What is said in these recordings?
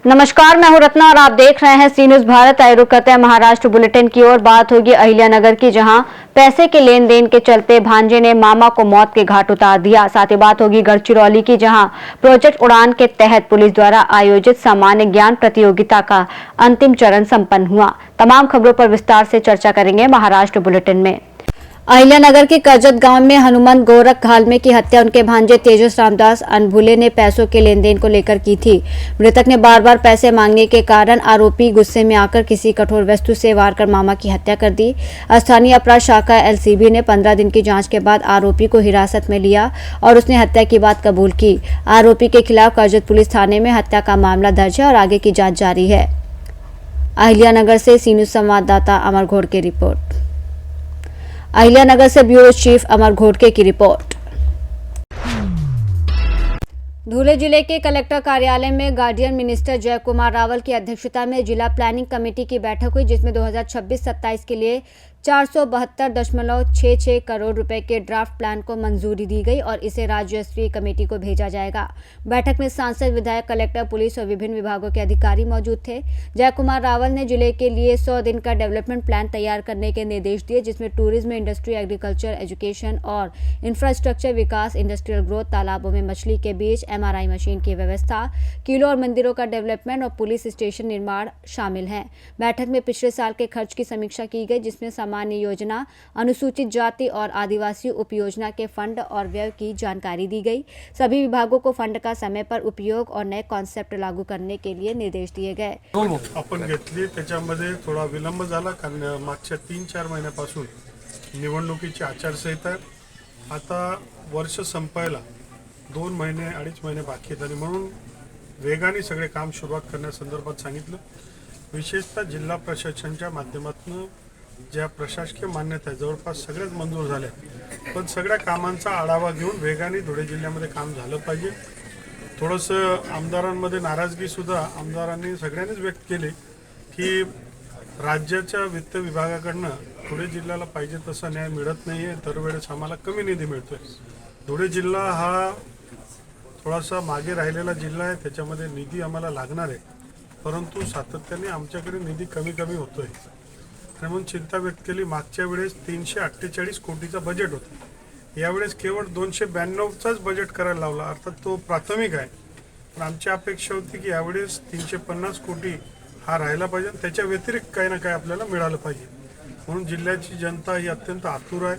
नमस्कार, मैं हूं रत्ना और आप देख रहे हैं सी न्यूज भारत। आए रुक करते हैं महाराष्ट्र बुलेटिन की ओर। बात होगी अहिल्यानगर की, जहां पैसे के लेन देन के चलते भांजे ने मामा को मौत के घाट उतार दिया। साथ ही बात होगी गढ़चिरौली की, जहां प्रोजेक्ट उड़ान के तहत पुलिस द्वारा आयोजित सामान्य ज्ञान प्रतियोगिता का अंतिम चरण संपन्न हुआ। तमाम खबरों पर विस्तार से चर्चा करेंगे महाराष्ट्र बुलेटिन में। अहिल्यानगर के करजत गांव में हनुमंत गोरख घालमे की हत्या उनके भांजे तेजस रामदास अनभुले ने पैसों के लेन देन को लेकर की थी। मृतक ने बार बार पैसे मांगने के कारण आरोपी गुस्से में आकर किसी कठोर वस्तु से वार कर मामा की हत्या कर दी। स्थानीय अपराध शाखा एलसीबी ने 15 दिन की जांच के बाद आरोपी को हिरासत में लिया और उसने हत्या की बात कबूल की। आरोपी के खिलाफ करजत पुलिस थाने में हत्या का मामला दर्ज है और आगे की जाँच जारी है। अहिल्यानगर से सी न्यूज संवाददाता अमर घोड़के की रिपोर्ट। अहिल्यानगर से ब्यूरो चीफ अमर घोड़के की रिपोर्ट। धुले जिले के कलेक्टर कार्यालय में गार्डियन मिनिस्टर जय कुमार रावल की अध्यक्षता में जिला प्लानिंग कमेटी की बैठक हुई, जिसमें 2026-27 के लिए 472.66 करोड़ रुपए के ड्राफ्ट प्लान को मंजूरी दी गई और इसे राज्य स्तरीय कमेटी को भेजा जाएगा। बैठक में सांसद, विधायक, कलेक्टर, पुलिस और विभिन्न विभागों के अधिकारी मौजूद थे। जय कुमार रावल ने जिले के लिए 100 दिन का डेवलपमेंट प्लान तैयार करने के निर्देश दिए, जिसमें टूरिज्म, इंडस्ट्री, एग्रीकल्चर, एजुकेशन और इंफ्रास्ट्रक्चर विकास, इंडस्ट्रियल ग्रोथ, तालाबों में मछली के बीच MRI मशीन की व्यवस्था, किलों और मंदिरों का डेवलपमेंट और पुलिस स्टेशन निर्माण शामिल हैं। बैठक में पिछले साल के खर्च की समीक्षा की गई, जिसमें सामान्य योजना, अनुसूचित जाति और आदिवासी उपयोजना के फंड और व्यय की जानकारी दी गई। सभी विभागों को फंड का समय पर उपयोग और नए कॉन्सेप्ट लागू करने के लिए निर्देश दिए गए। आपण घेतली, त्याच्यामध्ये थोडा विलंब झाला कारण मागच्या 3-4 महिन्यापासून निवडणुकीची आचारसंहिता आहे। आता वर्ष संपायला 2 महिने 2.5 महिने बाकी आहेत आणि म्हणून वेगाने सगळे काम सुरुवात करण्यासंदर्भात सांगितलं। विशेषतः जिल्हा प्रशासनाच्या माध्यमातून ज्या प्रशासकीय मान्यता आहे जवळपास सगळ्याच मंजूर झाल्या, पण सगळ्या कामांचा आढावा घेऊन वेगाने धुळे जिल्ह्यामध्ये काम झालं पाहिजे। थोडंसं आमदारांमध्ये नाराजगी सुद्धा आमदारांनी सगळ्यांनीच व्यक्त केली की राज्याच्या वित्त विभागाकडनं धुळे जिल्ह्याला पाहिजे तसा न्याय मिळत नाहीये, दरवेळेस आम्हाला कमी निधी मिळतोय। धुळे जिल्हा हा थोडासा मागे राहिलेला जिल्हा आहे, त्याच्यामध्ये निधी आम्हाला लागणार आहे, परंतु सातत्याने आमच्याकडे निधी कमी होतोय आणि म्हणून चिंता व्यक्त केली। मागच्या वेळेस 348 कोटीचा बजेट होता, यावेळेस केवळ 292चाच बजेट करायला लावला, अर्थात तो प्राथमिक आहे, पण आमची अपेक्षा होती की यावेळेस 350 कोटी हा राहिला पाहिजे, त्याच्या व्यतिरिक्त काही ना काही आपल्याला मिळालं पाहिजे। म्हणून जिल्ह्याची जनता ही अत्यंत आतुर आहे।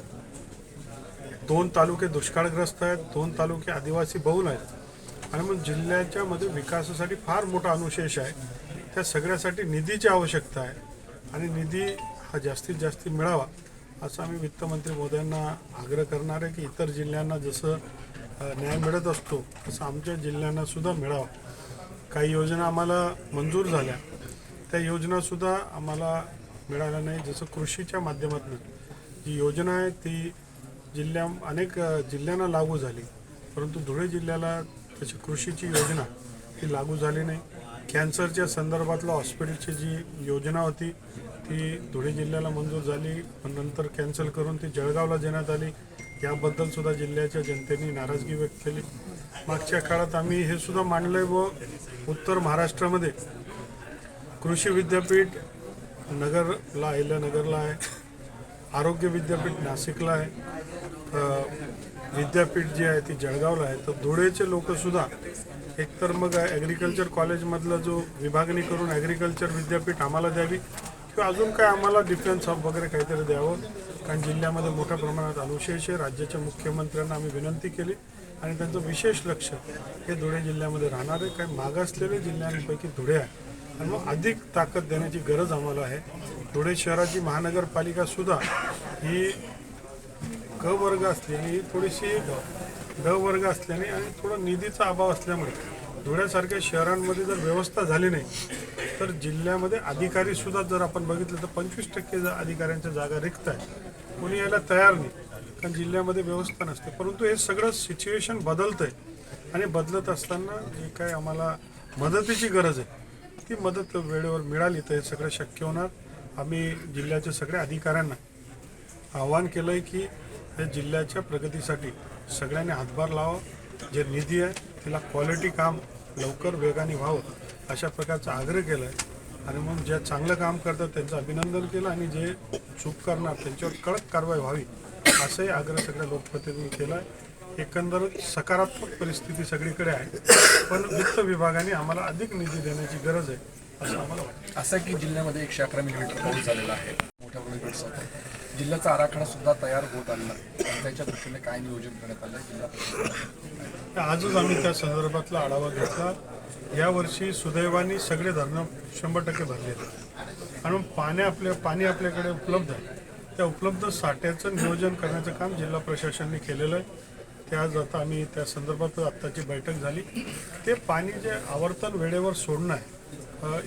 2 तालुके दुष्काळग्रस्त आहेत, 2 तालुके आदिवासी बहुल आहेत आणि मग जिल्ह्याच्या मध्ये विकासासाठी फार मोठा अनुशेष आहे। त्या सगळ्यासाठी निधीची आवश्यकता आहे आणि निधी हा जास्तीत जास्त मिळावा असं आम्ही वित्तमंत्री महोदयांना आग्रह करणार आहे की इतर जिल्ह्यांना जसं न्याय मिळत असतो तसं आमच्या जिल्ह्यांना सुद्धा मिळावा। काही योजना आम्हाला मंजूर झाल्या, त्या योजना सुद्धा आम्हाला मिळाल्या नाही। जसं कृषीच्या माध्यमातून जी योजना आहे ती अनेक जिल्ह्यांना लागू झाली, परंतु धुळे जिल्ह्याला त्याची कृषीची योजना ती लागू झाली नाही। कॅन्सरच्या संदर्भातला हॉस्पिटलची जी योजना होती ती धुळे जिल्ह्याला मंजूर झाली, पण नंतर कॅन्सल करून ती जळगावला देण्यात आली। याबद्दल सुद्धा जिल्ह्याच्या जनतेने नाराजगी व्यक्त केली। मागच्या काळात आम्ही हे सुद्धा मांडलंय व उत्तर महाराष्ट्रामध्ये कृषी विद्यापीठ नगरला, अहिल्यानगरला आहे, आरोग्य विद्यापीठ नाशिकला आहे, विद्यापीठ जी आहे ती जळगावला आहे, तर धुळेचे लोक सुद्धा एकतर मग ॲग्रिकल्चर कॉलेजमधला जो विभागणी करून ॲग्रिकल्चर विद्यापीठ आम्हाला द्यावी किंवा अजून काय आम्हाला डिफेन्स हब वगैरे काहीतरी द्यावं, कारण जिल्ह्यामध्ये मोठ्या प्रमाणात अनुशेष आहे। राज्याच्या मुख्यमंत्र्यांना आम्ही विनंती केली आणि त्यांचं विशेष लक्ष हे धुळे जिल्ह्यामध्ये राहणार आहे। काही मागासलेले जिल्ह्यांपैकी धुळे आहे आणि मग अधिक ताकद देण्याची गरज आम्हाला आहे। धुळे शहराची महानगरपालिका सुद्धा ही क वर्ग असल्याने, थोडीशी ड वर्ग असल्याने आणि थोडा निधीचा अभाव असल्यामुळे धुळ्यासारख्या शहरांमध्ये जर व्यवस्था झाली नाही तर जिल्ह्यामध्ये अधिकारी सुद्धा जर आपण बघितलं तर 25% अधिकाऱ्यांच्या जागा रिक्त आहेत, कोणी यायला तयार नाही, कारण जिल्ह्यामध्ये व्यवस्था नसते। परंतु हे सगळं सिच्युएशन बदलतंय आणि बदलत असताना जी काही आम्हाला मदतीची गरज आहे ती मदत वेळेवर मिळाली तर हे सगळं शक्य होणार। आम्ही जिल्ह्याच्या सगळ्या अधिकाऱ्यांना आवाहन केलं आहे की या जिल्ह्याच्या प्रगतीसाठी सगळ्यांनी हातभार लावा। जे निधी आहे तिला क्वालिटी काम लवकर वेगाने व्हावं अशा प्रकारचा आग्रह केला आहे. आणि मग ज्या चांगलं काम करतात त्यांचं अभिनंदन केलं आणि जे चूक करणार त्यांच्यावर कडक कारवाई व्हावी असाही आग्रह सगळ्या लोकप्रतिनिधींनी केला आहे. एकंदर सकारात्मक परिस्थिती सगळीकडे आहे, पण वित्त विभागाने आम्हाला अधिक निधी देण्याची गरज आहे असं आम्हाला वाटतं. असं की जिल्ह्यामध्ये 111 मिलीमीटर पाऊस झालेला आहे, मोठ्या प्रमाणात जिल्ह्याचा आराखडा सुद्धा तयार होत आलेला आहे. त्याच्या दृष्टीने काय नियोजन करण्यात आलं जिल्हा परिषदेने? आजच आम्ही त्या संदर्भातला आढावा घेतला. यावर्षी सुदैवाने सगळे धरणं 100% भरले आहेत आणि पाणी आपल्याकडे उपलब्ध आहे. त्या उपलब्ध साठ्याचं नियोजन करण्याचं काम जिल्हा प्रशासनाने केलेलं आहे. ते आज आता आम्ही त्या संदर्भात आत्ताची बैठक झाली. ते पाणी जे आवर्तन वेळेवर सोडणं आहे,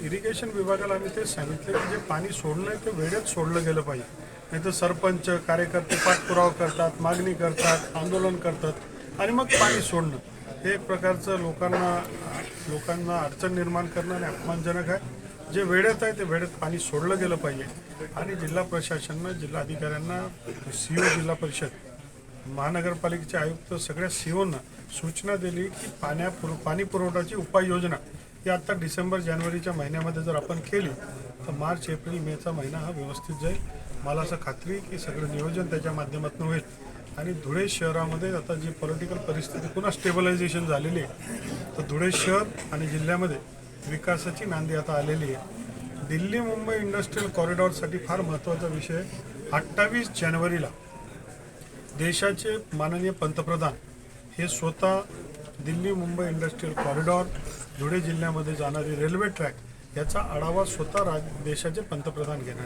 इरिगेशन विभागाला आम्ही ते सांगितले की जे पाणी सोडणं आहे ते वेळेत सोडलं गेलं पाहिजे. नाही तर सरपंच कार्यकर्ते पाठपुरावा करतात, मागणी करतात, आंदोलन करतात आणि मग पाणी सोडणं हे एक प्रकारचं लोकांना अडचण निर्माण करणं आणि अपमानजनक आहे. जे वेळेत आहे ते वेळेत पाणी सोडलं गेलं पाहिजे. आणि जिल्हा प्रशासनानं, जिल्हा अधिकाऱ्यांना, CO जिल्हा परिषद, महानगरपालिकेचे आयुक्त, सगळ्या COना सूचना दिली की पाणी पुरवठ्याची उपाययोजना ही आता डिसेंबर-जानेवारीच्या महिन्यामध्ये जर आपण केली तर मार्च-एप्रिल-मेचा महिना हा व्यवस्थित जाईल. मला असं खात्री आहे की सगळं नियोजन त्याच्या माध्यमातून होईल. आणि धुळे शहरामध्ये आता जी पॉलिटिकल परिस्थिती पुन्हा स्टेबलायझेशन झालेली आहे, तर धुळे शहर आणि जिल्ह्यामध्ये विकासाची नांदी आता आलेली आहे. दिल्ली-मुंबई इंडस्ट्रियल कॉरिडॉरसाठी फार महत्त्वाचा विषय. 28 जानेवारीला देशाचे माननीय पंतप्रधान हे स्वतः दिल्ली-मुंबई इंडस्ट्रियल कॉरिडॉर, धुळे जिल्ह्यामध्ये जाणारी रेल्वे ट्रॅक याचा आढावा स्वतः देशाचे पंतप्रधान घेणार.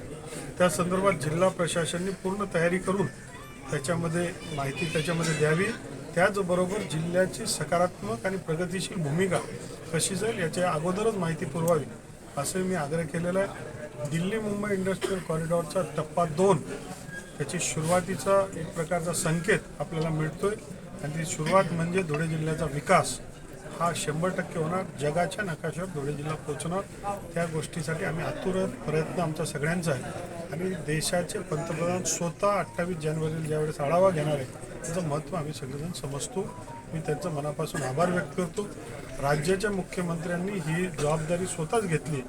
त्या संदर्भात जिल्हा प्रशासनाने पूर्ण तयारी करून त्याच्यामध्ये माहिती द्यावी. त्याचबरोबर जिल्ह्याची सकारात्मक आणि प्रगतिशील भूमिका कशी जाईल याच्या अगोदरच माहिती पुरवावी असे मी आग्रह केलेला आहे. दिल्ली-मुंबई इंडस्ट्रियल कॉरिडॉरचा टप्पा 2 त्याची सुरुवातीचा एक प्रकारचा संकेत आपल्याला मिळतोय आणि ती सुरुवात म्हणजे धुळे जिल्ह्याचा विकास हा 100% होणार. जगाच्या नकाशावर धुळे जिल्हा पोहोचणार. त्या गोष्टीसाठी आम्ही आतुर प्रयत्न आमचा सगळ्यांचा आहे. आणि देशाचे पंतप्रधान स्वतः 28 जानेवारीला ज्यावेळेस आढावा घेणार आहे त्याचं महत्त्व आम्ही सगळेजण समजतो. मी त्यांचं मनापासून आभार व्यक्त करतो. राज्याच्या मुख्यमंत्र्यांनी ही जबाबदारी स्वतःच घेतली,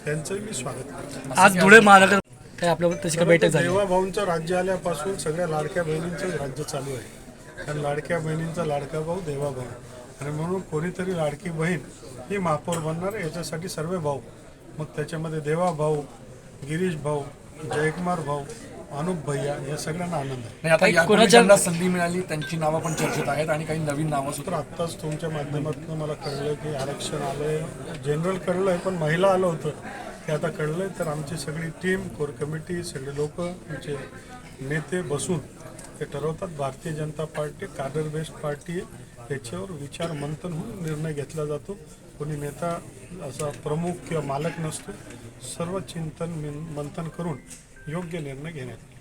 त्यांचंही मी स्वागत करतो. आज धुळे महानगर काय आपल्यावर त्याची काय बैठक झाली? देवाभाऊंचं राज्य आल्यापासून सगळ्या लाडक्या बहिणींचं राज्य चालू आहे. कारण लाडक्या बहिणींचा लाडका भाऊ देवाभाऊ, आणि म्हणून कोणीतरी लाडकी बहीण ही महापौर बनणार आहे. याच्यासाठी सर्व भाऊ, मग त्याच्यामध्ये देवाभाऊ, गिरीश भाऊ, जयकुमार भाऊ, अनुप भैया या सगळ्यांना आनंद आहे. नाही, आता यापूर्वी ज्यांना संधी मिळाली त्यांची नावं पण चर्चेत आहेत आणि काही नवीन नावं तर सुद्धा. आत्ताच तुमच्या माध्यमातून मला कळलं की आरक्षण आलंय, जनरल कळलं आहे, पण महिला आलं होतं ते आता कळलंय. तर आमची सगळी टीम, कोर कमिटी, सगळे लोक, आमचे नेते बसून ते ठरवतात. भारतीय जनता पार्टी कार्डर बेस्ड पार्टी आहे. याच्यावर विचार मंथन होऊन निर्णय घेतला जातो. कोणी नेता असा प्रमुख किंवा मालक नसतो. सर्व चिंतन मंथन करून योग्य निर्णय घेण्यात येईल.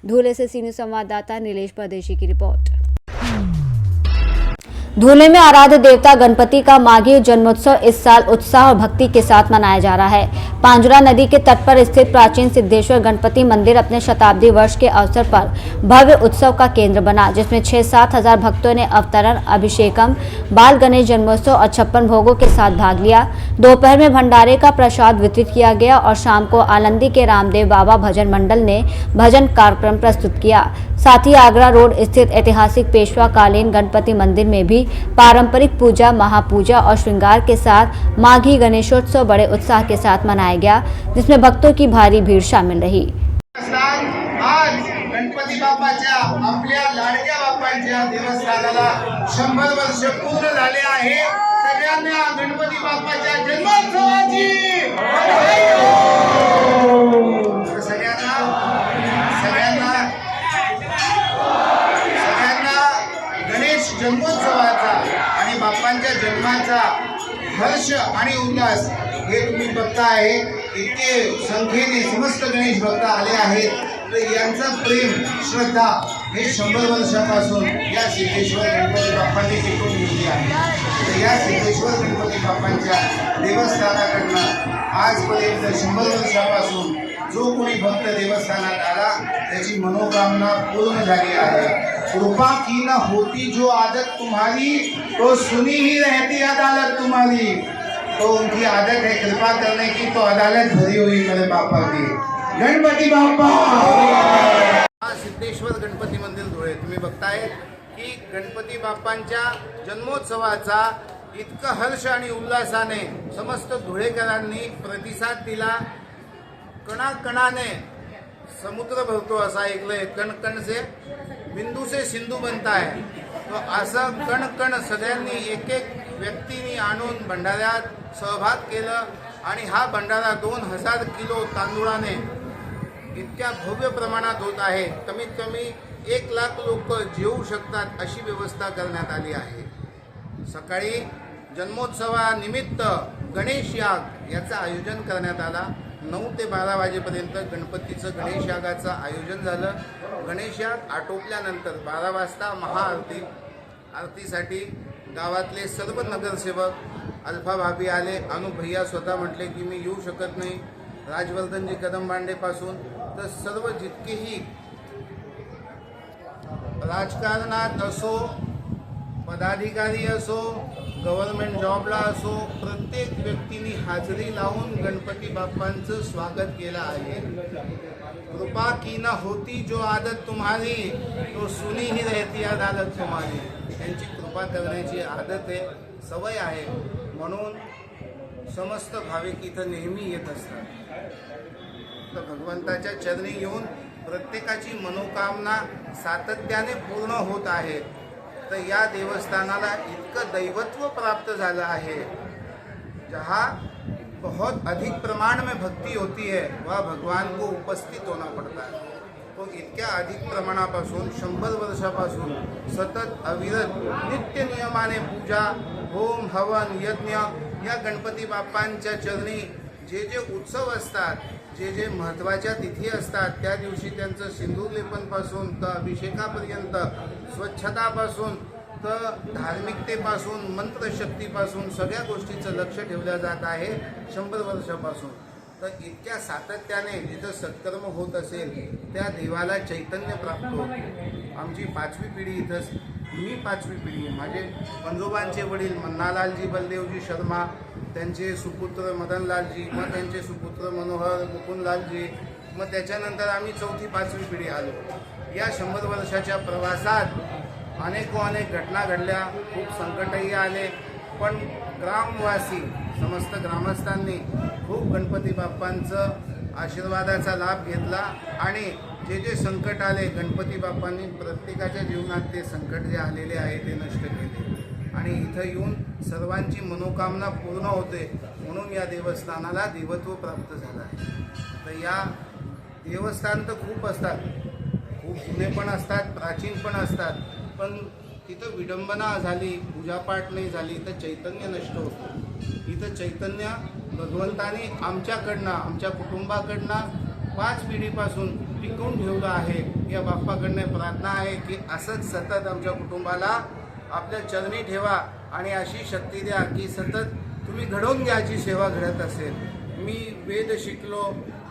धुले से सीनियर संवाददाता नीलेश परदेशी की रिपोर्ट। धुले में आराध्य देवता गणपति का माघी जन्मोत्सव इस साल उत्साह और भक्ति के साथ मनाया जा रहा है। पांजुरा नदी के तट पर स्थित प्राचीन सिद्धेश्वर गणपति मंदिर अपने शताब्दी वर्ष के अवसर पर भव्य उत्सव का केंद्र बना, जिसमें 6-7 हजार भक्तों ने अवतरण, अभिषेकम, बाल गणेश जन्मोत्सव और 56 भोगों के साथ भाग लिया। दोपहर में भंडारे का प्रसाद वितरित किया गया और शाम को आलंदी के रामदेव बाबा भजन मंडल ने भजन कार्यक्रम प्रस्तुत किया। साथ ही आगरा रोड स्थित ऐतिहासिक पेशवा कालीन गणपति मंदिर में भी पारंपरिक पूजा, महापूजा और श्रृंगार के साथ माघी गणेशोत्सव बड़े उत्साह के साथ मनाया गया, जिसमें भक्तों की भारी भीड़ शामिल रही। आज गणपती बाप्पाच्या, आपल्या लाडक्या बाप्पांच्या देवस्थानाला 100 वर्ष पूर्ण झाले आहे। सगळ्यांना गणपती बाप्पाच्या जन्मोत्सवाची बधाई हो। सगळ्यांना गणेश जन्मोत्सवाचा आणि बाप्पांच्या जन्माचा हर्ष आणि उल्हास हे तुम्ही बघता आहे। इतके संख्येने समस्त गणेश भक्त आले आहेत, तर यांचं प्रेम, श्रद्धा हे 100 वर्षापासून या सिद्धेश्वर गणपती बाप्पांनी टिकून ठेवली आहे। तर या सिद्धेश्वर गणपती बाप्पांच्या देवस्थानाकडनं आजपर्यंत 100 वर्षापासून जो कोणी भक्त देवस्थानात आला त्याची मनोकामना पूर्ण झाली आहे। कृपा की न होती जो आदत तुम्हारी, तो सुनी ही रहती अदालत तुम्हारी। तो उनकी आदत है कृपा करने की, तो अदालत भरी हुई मेरे पापा की। गणपती बाप्पा। हा सिद्धेश्वर गणपती मंदिर धुळे तुम्ही बघताय की गणपती बाप्पांच्या जन्मोत्सवाचा इतकं हर्ष आणि उल्हासाने समस्त धुळेकरांनी प्रतिसाद दिला। कणाकणाने समुद्र भरतो असं ऐकलंय, कण कण से बिंदू से सिंधू बनता है। तो असं कण कण सगळ्यांनी एक एक व्यक्तीने आणून भंडाऱ्यात सहभाग केलं आणि हा भंडारा 2000 किलो तांदूळाने इतक्या भव्य प्रमाणात होत आहे। कमीत कमी 1 लाख लोक जेवू शकतात अशी व्यवस्था करण्यात आली आहे। सकाळी जन्मोत्सवानिमित्त गणेश याग याचं आयोजन करण्यात आला। 9 ते 12 वाजेपर्यंत गणपतीचं गणेश यागाचं आयोजन झालं। गणेश याग आटोपल्यानंतर 12 वाजता महाआरती, आरतीसाठी गावातले सर्व नगरसेवक अल्फा भाभी आले। अनु भैया स्वतः म्हटले की मी येऊ शकत नाही। राजवर्धनजी कदमबांडेपासून तर सर्व जितकेही राजकारणात असो, पदाधिकारी असो, गव्हर्नमेंट जॉबला असो, प्रत्येक व्यक्तीने हाजरी लावून गणपती बाप्पांचं स्वागत केलं आहे। कृपा की न होती जो आदत तुम्हारी, तो सुनी ही रहती अदालत तुम्हारी। त्यांची कृपा करण्याची आदत आहे, सवय आहे, म्हणून समस्त भाविक इथं नेहमी येत असतात। तर भगवंताच्या चरणी येऊन प्रत्येकाची मनोकामना सातत्याने पूर्ण होत आहे। तर या देवस्थानाला इतकं दैवत्व प्राप्त झालं है, जहाँ बहुत अधिक प्रमाण में भक्ति होती है वह भगवान को उपस्थित होना पड़ता है। तो इतक्या अधिक प्रमाणापासून 100 वर्षापासून सतत अविरत नित्य नियमाने पूजा, होम, हवन, यज्ञ या गणपती बाप्पांच्या चरणी जे जे उत्सव असतात, जे जे महत्त्वाच्या तिथी असतात, त्या दिवशी त्यांचं सिंदूर लेपनपासून तर अभिषेकापर्यंत, स्वच्छतापासून तर धार्मिकतेपासून, मंत्रशक्तीपासून सगळ्या गोष्टीचं लक्ष ठेवलं जात आहे 100 वर्षापासून। तर इतक्या सातत्याने जिथं सत्कर्म होत असेल त्या देवाला चैतन्य प्राप्त होतं। आमची 5वी पिढी इथंच, मी 5वी पिढी आहे। माझे पंजोबांचे वडील मन्नालालजी बलदेवजी शर्मा, त्यांचे सुपुत्र मदनलालजी, मग त्यांचे सुपुत्र मनोहर मुकुंदलालजी, मग त्याच्यानंतर आम्ही 4थी 5वी पिढी आलो। या 100 वर्षाच्या प्रवासात अनेक घटना घडल्या, खूप संकटही आले, पण ग्रामवासी समस्त ग्रामस्थांनी खूप गणपती बाप्पांचं आशीर्वादाचा लाभ घेतला आणि जे जे संकट आले गणपती बाप्पांनी प्रत्येकाच्या जीवनात ते संकट जे आलेले आहे ते नष्ट केले आणि इथं येऊन सर्वांची मनोकामना पूर्ण होते, म्हणून या देवस्थानाला देवत्व प्राप्त झालं आहे। तर या देवस्थान तर खूप असतात, खूप जुने पण असतात, प्राचीन पण असतात, पण तिथं विडंबना झाली, पूजापाठ नाही झाली तर चैतन्य नष्ट होतं। इथं चैतन्य भगवंताने आमच्याकडनं, आमच्या कुटुंबाकडनं 5 पिढीपासून टिकवून ठेवलं आहे। या बाप्पाकडनं प्रार्थना आहे की असंच सतत आमच्या कुटुंबाला आपल्या चरणी ठेवा आणि अशी शक्ती द्या की सतत तुम्ही घडवून घ्यायची सेवा घडत असेल। मी वेद शिकलो,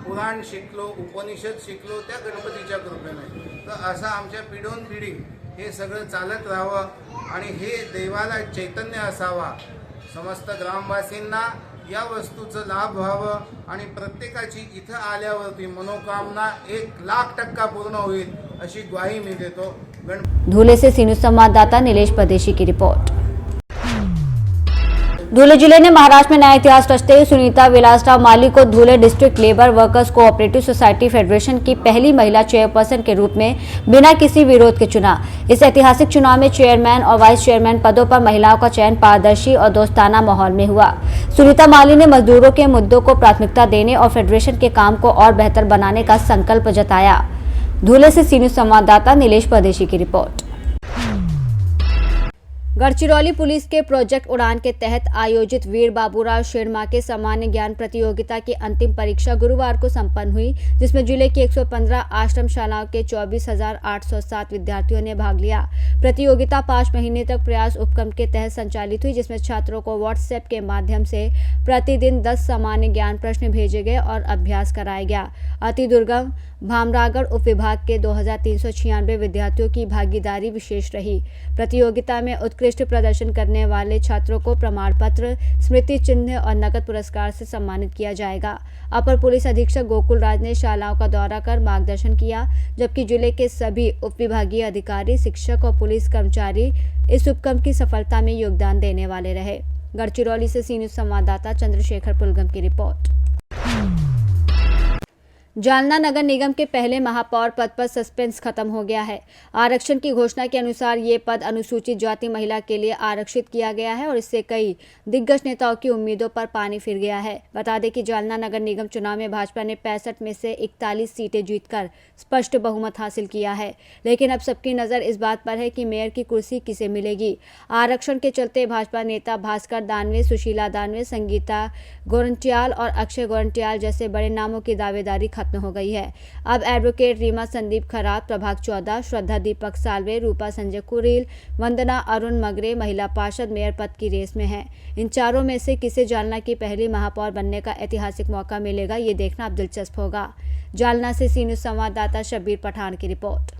पुराण शिकलो, उपनिषद शिकलो त्या गणपतीच्या कृपेने। तर असं आमच्या पिढोनपिढी हे सगळं चालत राहावं आणि हे देवाला चैतन्य असावा। समस्त ग्रामवासींना या वस्तूचं लाभ व्हावं आणि प्रत्येकाची इथं आल्यावरती मनोकामना 1,00,000% पूर्ण होईल अशी ग्वाही मी देतो। धुले से सी न्यूज़ संवाददाता नीलेश परदेशी की रिपोर्ट। धुले जिले ने महाराष्ट्र में नया इतिहास रचते हुए सुनीता विलासराव माली को Dhule district labour workers cooperative society federation की पहली महिला चेयरपर्सन के रूप में बिना किसी विरोध के चुना। इस ऐतिहासिक चुनाव में चेयरमैन और वाइस चेयरमैन पदों पर महिलाओं का चयन पारदर्शी और दोस्ताना माहौल में हुआ। सुनीता माली ने मजदूरों के मुद्दों को प्राथमिकता देने और फेडरेशन के काम को और बेहतर बनाने का संकल्प जताया। धुले से सी न्यूज़ संवाददाता नीलेश परदेशी की रिपोर्ट। गढ़चिरौली पुलिस के प्रोजेक्ट उड़ान के तहत आयोजित वीर बाबूराव शर्मा के सामान्य ज्ञान प्रतियोगिता की अंतिम परीक्षा गुरुवार को संपन्न हुई, जिसमें जिले की 115 आश्रमशालाओं के 24,807 विद्यार्थियों ने भाग लिया। प्रतियोगिता 5 महीने तक प्रयास उपक्रम के तहत संचालित हुई, जिसमें छात्रों को व्हाट्सएप के माध्यम से प्रतिदिन 10 सामान्य ज्ञान प्रश्न भेजे गए और अभ्यास कराया गया। अति दुर्गम भामरागढ़ उपविभाग के 2396 विद्यार्थियों की भागीदारी विशेष रही। प्रतियोगिता में उत्कृष्ट प्रदर्शन करने वाले छात्रों को प्रमाण पत्र, स्मृति चिन्ह और नकद पुरस्कार से सम्मानित किया जाएगा। अपर पुलिस अधीक्षक गोकुल राज ने शालाओं का दौरा कर मार्गदर्शन किया, जबकि जिले के सभी उपविभागीय अधिकारी, शिक्षक और पुलिस कर्मचारी इस उपक्रम की सफलता में योगदान देने वाले रहे। गढ़चिरौली से सी न्यूज़ संवाददाता चंद्रशेखर पुलगम की रिपोर्ट। जालना नगर निगम के पहले महापौर पद पर सस्पेंस खत्म हो गया है। आरक्षण की घोषणा के अनुसार ये पद अनुसूचित जाति महिला के लिए आरक्षित किया गया है और इससे कई दिग्गज नेताओं की उम्मीदों पर पानी फिर गया है। बता दें कि जालना नगर निगम चुनाव में भाजपा ने 65 में से 41 सीटें जीतकर स्पष्ट बहुमत हासिल किया है, लेकिन अब सबकी नजर इस बात पर है कि मेयर की कुर्सी किसे मिलेगी। आरक्षण के चलते भाजपा नेता भास्कर दानवे, सुशीला दानवे, संगीता गोरंटियाल और अक्षय गोरंटियाल जैसे बड़े नामों की दावेदारी खत्म हो गई है। अब एडवोकेट रीमा संदीप खरात, प्रभाग 14, श्रद्धा दीपक सालवे, रूपा संजय कुरील, वंदना अरुण मगरे महिला पार्षद मेयर पद की रेस में हैं। इन चारों में से किसे जालना की पहली महापौर बनने का ऐतिहासिक मौका मिलेगा, ये देखना अब दिलचस्प होगा। जालना से सी न्यूज़ संवाददाता शब्बीर पठान की रिपोर्ट।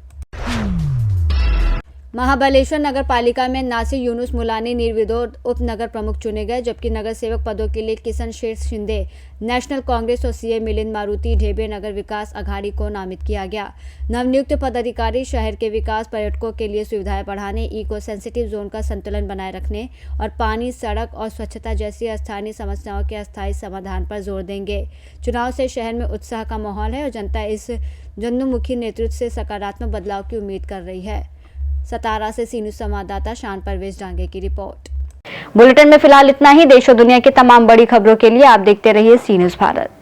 महाबलेश्वर नगर पालिका में नासिर यूनुस मुलानी निर्विरोध उप नगर प्रमुख चुने गए, जबकि नगर सेवक पदों के लिए किशन शेर शिंदे नेशनल कांग्रेस और सीए मिलिंद मारुति ढेबे नगर विकास अघाड़ी को नामित किया गया। नवनियुक्त पदाधिकारी शहर के विकास, पर्यटकों के लिए सुविधाएं बढ़ाने, इको सेंसिटिव जोन का संतुलन बनाए रखने और पानी, सड़क और स्वच्छता जैसी स्थानीय समस्याओं के अस्थायी समाधान पर जोर देंगे। चुनाव से शहर में उत्साह का माहौल है और जनता इस जनमुखी नेतृत्व से सकारात्मक बदलाव की उम्मीद कर रही है। सतारा से सी न्यूज़ संवाददाता शान परवेज डांगे की रिपोर्ट। बुलेटिन में फिलहाल इतना ही। देश और दुनिया की तमाम बड़ी खबरों के लिए आप देखते रहिए सी न्यूज़ भारत।